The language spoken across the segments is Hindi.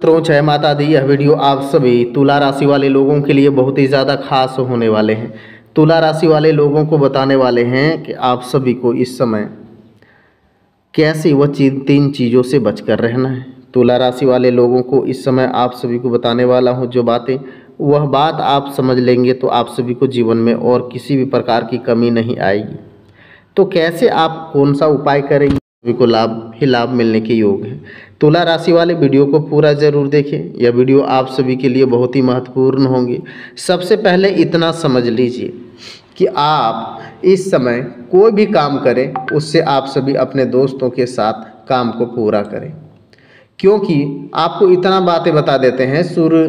मित्रों जय माता दी। यह वीडियो आप सभी तुला राशि वाले लोगों के लिए बहुत ही ज़्यादा खास होने वाले हैं। तुला राशि वाले लोगों को बताने वाले हैं कि आप सभी को इस समय कैसे वह तीन चीज़ों से बचकर रहना है। तुला राशि वाले लोगों को इस समय आप सभी को बताने वाला हूँ जो बातें, वह बात आप समझ लेंगे तो आप सभी को जीवन में और किसी भी प्रकार की कमी नहीं आएगी। तो कैसे आप कौन सा उपाय करेंगे, सभी को लाभ ही लाभ मिलने के योग है। तुला राशि वाले वीडियो को पूरा जरूर देखें। यह वीडियो आप सभी के लिए बहुत ही महत्वपूर्ण होंगे। सबसे पहले इतना समझ लीजिए कि आप इस समय कोई भी काम करें उससे आप सभी अपने दोस्तों के साथ काम को पूरा करें, क्योंकि आपको इतना बातें बता देते हैं, सूर्य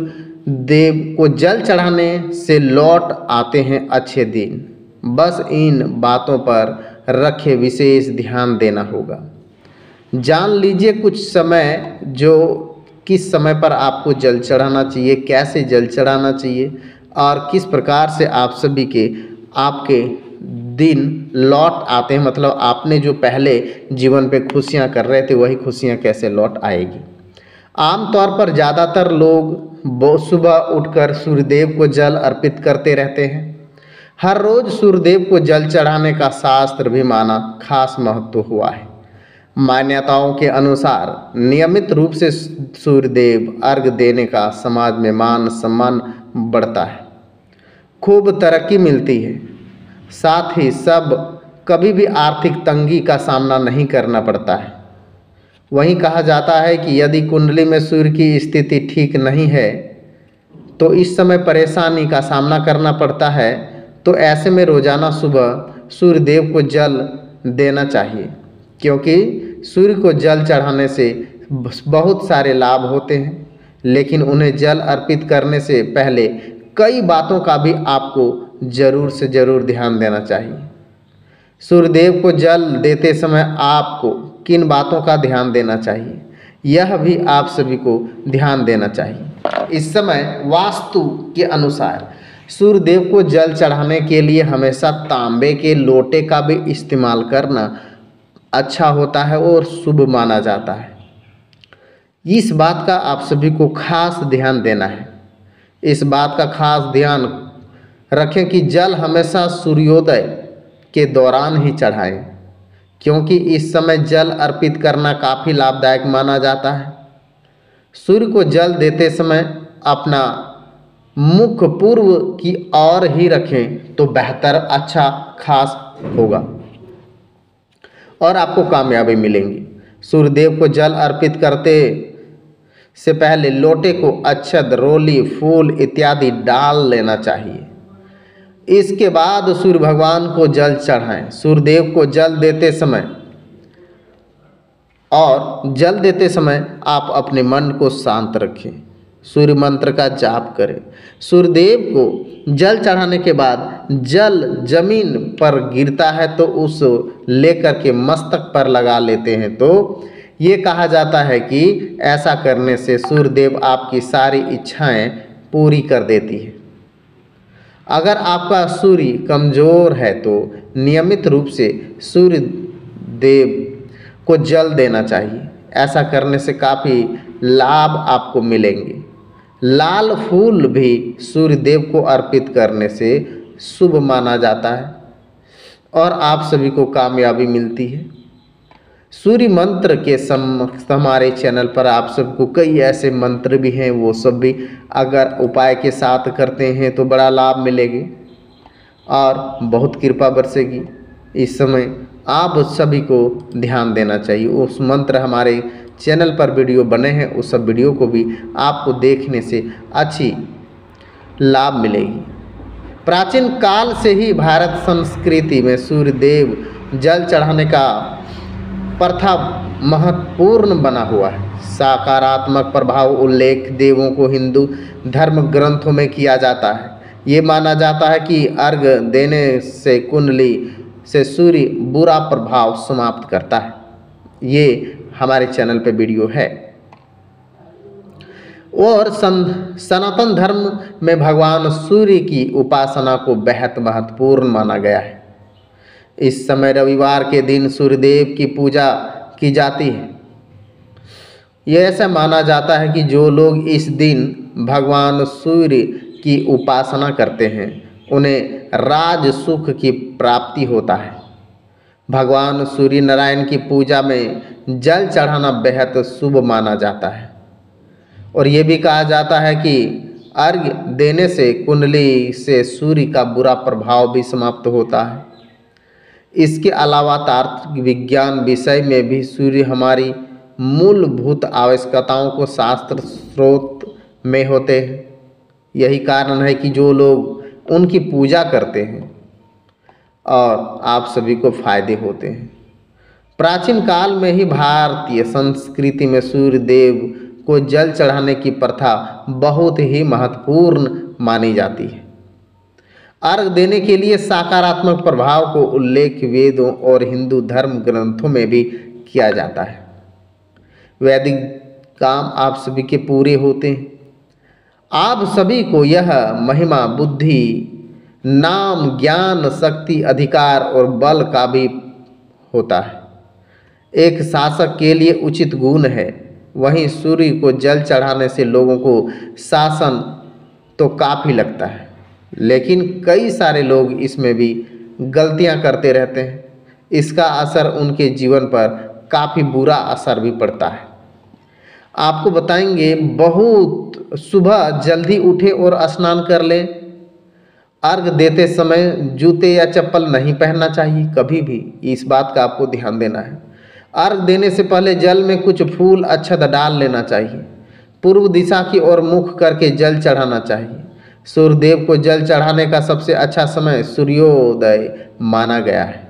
देव को जल चढ़ाने से लौट आते हैं अच्छे दिन। बस इन बातों पर रखे विशेष ध्यान देना होगा। जान लीजिए कुछ समय जो किस समय पर आपको जल चढ़ाना चाहिए, कैसे जल चढ़ाना चाहिए और किस प्रकार से आप सभी के आपके दिन लौट आते हैं। मतलब आपने जो पहले जीवन पे खुशियां कर रहे थे वही खुशियां कैसे लौट आएगी। आमतौर पर ज़्यादातर लोग सुबह उठकर सूर्यदेव को जल अर्पित करते रहते हैं। हर रोज सूर्यदेव को जल चढ़ाने का शास्त्र भी माना खास महत्व हुआ है। मान्यताओं के अनुसार नियमित रूप से सूर्यदेव अर्घ देने का समाज में मान सम्मान बढ़ता है, खूब तरक्की मिलती है। साथ ही सब कभी भी आर्थिक तंगी का सामना नहीं करना पड़ता है। वहीं कहा जाता है कि यदि कुंडली में सूर्य की स्थिति ठीक नहीं है तो इस समय परेशानी का सामना करना पड़ता है। तो ऐसे में रोजाना सुबह सूर्यदेव को जल देना चाहिए, क्योंकि सूर्य को जल चढ़ाने से बहुत सारे लाभ होते हैं। लेकिन उन्हें जल अर्पित करने से पहले कई बातों का भी आपको ज़रूर से ज़रूर ध्यान देना चाहिए। सूर्यदेव को जल देते समय आपको किन बातों का ध्यान देना चाहिए, यह भी आप सभी को ध्यान देना चाहिए। इस समय वास्तु के अनुसार सूर्यदेव को जल चढ़ाने के लिए हमेशा तांबे के लोटे का भी इस्तेमाल करना अच्छा होता है और शुभ माना जाता है। इस बात का आप सभी को खास ध्यान देना है। इस बात का खास ध्यान रखें कि जल हमेशा सूर्योदय के दौरान ही चढ़ाएं, क्योंकि इस समय जल अर्पित करना काफ़ी लाभदायक माना जाता है। सूर्य को जल देते समय अपना मुख पूर्व की ओर ही रखें तो बेहतर अच्छा खास होगा और आपको कामयाबी मिलेंगी। सूर्यदेव को जल अर्पित करते से पहले लोटे को अक्षत, रोली, फूल इत्यादि डाल लेना चाहिए। इसके बाद सूर्य भगवान को जल चढ़ाएं। सूर्यदेव को जल देते समय आप अपने मन को शांत रखें, सूर्य मंत्र का जाप करें। सूर्यदेव को जल चढ़ाने के बाद जल जमीन पर गिरता है तो उस लेकर के मस्तक पर लगा लेते हैं। तो ये कहा जाता है कि ऐसा करने से सूर्यदेव आपकी सारी इच्छाएं पूरी कर देती है। अगर आपका सूर्य कमज़ोर है तो नियमित रूप से सूर्यदेव को जल देना चाहिए। ऐसा करने से काफ़ी लाभ आपको मिलेंगे। लाल फूल भी सूर्यदेव को अर्पित करने से शुभ माना जाता है और आप सभी को कामयाबी मिलती है। सूर्य मंत्र के हमारे चैनल पर आप सबको कई ऐसे मंत्र भी हैं, वो सब भी अगर उपाय के साथ करते हैं तो बड़ा लाभ मिलेगी और बहुत कृपा बरसेगी। इस समय आप सभी को ध्यान देना चाहिए। उस मंत्र हमारे चैनल पर वीडियो बने हैं, उस सब वीडियो को भी आपको देखने से अच्छी लाभ मिलेगी। प्राचीन काल से ही भारत संस्कृति में सूर्यदेव जल चढ़ाने का प्रथा महत्वपूर्ण बना हुआ है। सकारात्मक प्रभाव उल्लेख देवों को हिंदू धर्म ग्रंथों में किया जाता है। ये माना जाता है कि अर्घ देने से कुंडली से सूर्य बुरा प्रभाव समाप्त करता है। ये हमारे चैनल पे वीडियो है। और सनातन धर्म में भगवान सूर्य की उपासना को बेहद महत्वपूर्ण माना गया है। इस समय रविवार के दिन सूर्यदेव की पूजा की जाती है यह ऐसा माना जाता है कि जो लोग इस दिन भगवान सूर्य की उपासना करते हैं उन्हें राज सुख की प्राप्ति होता है। भगवान सूर्य नारायण की पूजा में जल चढ़ाना बेहद शुभ माना जाता है और ये भी कहा जाता है कि अर्घ्य देने से कुंडली से सूर्य का बुरा प्रभाव भी समाप्त होता है। इसके अलावा तार्किक विज्ञान विषय में भी सूर्य हमारी मूलभूत आवश्यकताओं को शास्त्र स्रोत में होते हैं। यही कारण है कि जो लोग उनकी पूजा करते हैं और आप सभी को फायदे होते हैं। प्राचीन काल में ही भारतीय संस्कृति में सूर्य देव को जल चढ़ाने की प्रथा बहुत ही महत्वपूर्ण मानी जाती है। अर्घ देने के लिए सकारात्मक प्रभाव को उल्लेख वेदों और हिंदू धर्म ग्रंथों में भी किया जाता है। वैदिक काम आप सभी के पूरे होते हैं। आप सभी को यह महिमा बुद्धि नाम ज्ञान शक्ति अधिकार और बल का भी होता है। एक शासक के लिए उचित गुण है, वहीं सूर्य को जल चढ़ाने से लोगों को शासन तो काफ़ी लगता है, लेकिन कई सारे लोग इसमें भी गलतियां करते रहते हैं। इसका असर उनके जीवन पर काफ़ी बुरा असर भी पड़ता है। आपको बताएंगे, बहुत सुबह जल्दी उठे और स्नान कर लें। अर्घ देते समय जूते या चप्पल नहीं पहनना चाहिए कभी भी, इस बात का आपको ध्यान देना है। अर्घ देने से पहले जल में कुछ फूल अक्षत डाल लेना चाहिए। पूर्व दिशा की ओर मुख करके जल चढ़ाना चाहिए। सूर्यदेव को जल चढ़ाने का सबसे अच्छा समय सूर्योदय माना गया है।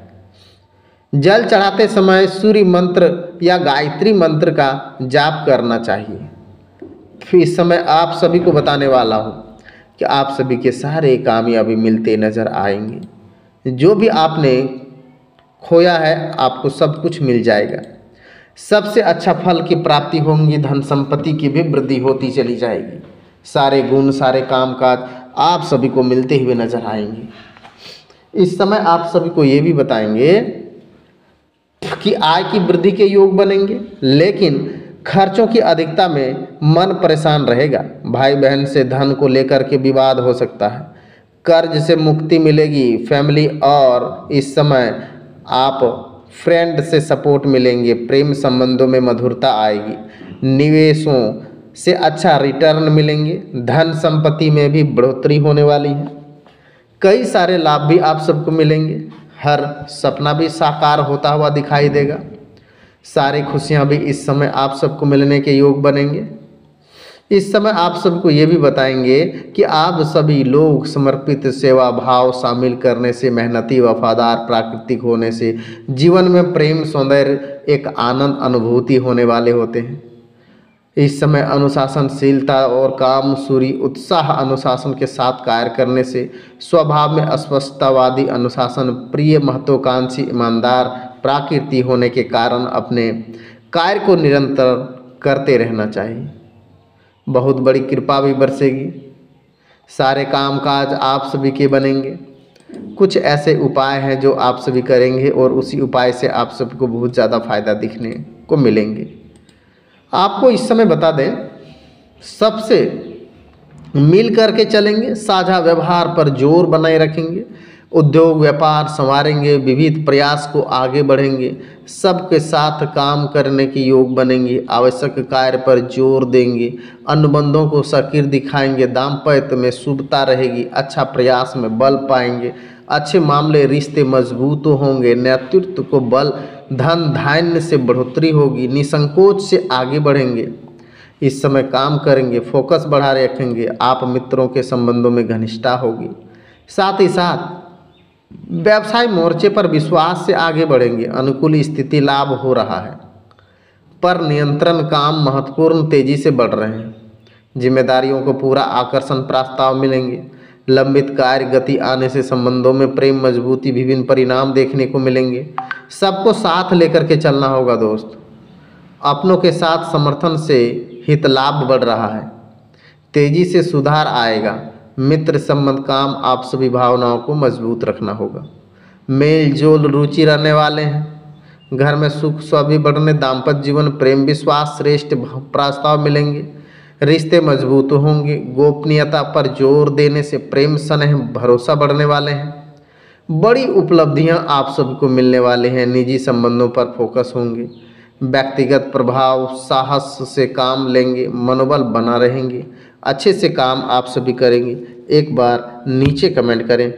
जल चढ़ाते समय सूर्य मंत्र या गायत्री मंत्र का जाप करना चाहिए। फिर इस समय आप सभी को बताने वाला हूँ कि आप सभी के सारे कामयाबी मिलते नजर आएंगे। जो भी आपने खोया है आपको सब कुछ मिल जाएगा। सबसे अच्छा फल की प्राप्ति होंगी, धन संपत्ति की भी वृद्धि होती चली जाएगी। सारे गुण सारे कामकाज आप सभी को मिलते हुए नजर आएंगे। इस समय आप सभी को ये भी बताएंगे कि आय की वृद्धि के योग बनेंगे, लेकिन खर्चों की अधिकता में मन परेशान रहेगा। भाई बहन से धन को लेकर के विवाद हो सकता है। कर्ज से मुक्ति मिलेगी। फैमिली और इस समय आप फ्रेंड से सपोर्ट मिलेंगे। प्रेम संबंधों में मधुरता आएगी। निवेशों से अच्छा रिटर्न मिलेंगे। धन संपत्ति में भी बढ़ोतरी होने वाली है। कई सारे लाभ भी आप सबको मिलेंगे। हर सपना भी साकार होता हुआ दिखाई देगा। सारी खुशियां भी इस समय आप सबको मिलने के योग बनेंगे। इस समय आप सबको ये भी बताएंगे कि आप सभी लोग समर्पित सेवा भाव शामिल करने से, मेहनती वफादार प्राकृतिक होने से जीवन में प्रेम सौंदर्य एक आनंद अनुभूति होने वाले होते हैं। इस समय अनुशासनशीलता और काम सूरी उत्साह अनुशासन के साथ कार्य करने से स्वभाव में स्पष्टतावादी अनुशासन प्रिय महत्वाकांक्षी ईमानदार प्राकृति होने के कारण अपने कार्य को निरंतर करते रहना चाहिए। बहुत बड़ी कृपा भी बरसेगी। सारे कामकाज आप सभी के बनेंगे। कुछ ऐसे उपाय हैं जो आप सभी करेंगे और उसी उपाय से आप सबको बहुत ज़्यादा फायदा दिखने को मिलेंगे। आपको इस समय बता दें, सबसे मिल करके चलेंगे, साझा व्यवहार पर जोर बनाए रखेंगे, उद्योग व्यापार संवारेंगे, विविध प्रयास को आगे बढ़ेंगे, सबके साथ काम करने के योग बनेंगे, आवश्यक कार्य पर जोर देंगे, अनुबंधों को सक्रिय दिखाएंगे, दाम्पत्य में शुभता रहेगी, अच्छा प्रयास में बल पाएंगे, अच्छे मामले रिश्ते मजबूत होंगे, नेतृत्व को बल धन धान्य से बढ़ोतरी होगी, निसंकोच से आगे बढ़ेंगे। इस समय काम करेंगे, फोकस बढ़ा रखेंगे, आप मित्रों के संबंधों में घनिष्ठता होगी। साथ ही साथ व्यवसाय मोर्चे पर विश्वास से आगे बढ़ेंगे। अनुकूल स्थिति लाभ हो रहा है, पर नियंत्रण काम महत्वपूर्ण तेजी से बढ़ रहे हैं। जिम्मेदारियों को पूरा आकर्षण प्रस्ताव मिलेंगे। लंबित कार्य गति आने से संबंधों में प्रेम मजबूती विभिन्न परिणाम देखने को मिलेंगे। सबको साथ लेकर के चलना होगा दोस्त। अपनों के साथ समर्थन से हित लाभ बढ़ रहा है। तेजी से सुधार आएगा। मित्र संबंध काम आप सभी भावनाओं को मजबूत रखना होगा। मेल जोल रुचि रहने वाले हैं। घर में सुख स्वाभी बढ़ने, दाम्पत्य जीवन, प्रेम विश्वास, श्रेष्ठ प्रस्ताव मिलेंगे, रिश्ते मजबूत होंगे। गोपनीयता पर जोर देने से प्रेम, स्नेह, भरोसा बढ़ने वाले हैं। बड़ी उपलब्धियां आप सबको मिलने वाले हैं। निजी संबंधों पर फोकस होंगे। व्यक्तिगत प्रभाव, साहस से काम लेंगे, मनोबल बना रहेंगे। अच्छे से काम आप सभी करेंगे। एक बार नीचे कमेंट करें।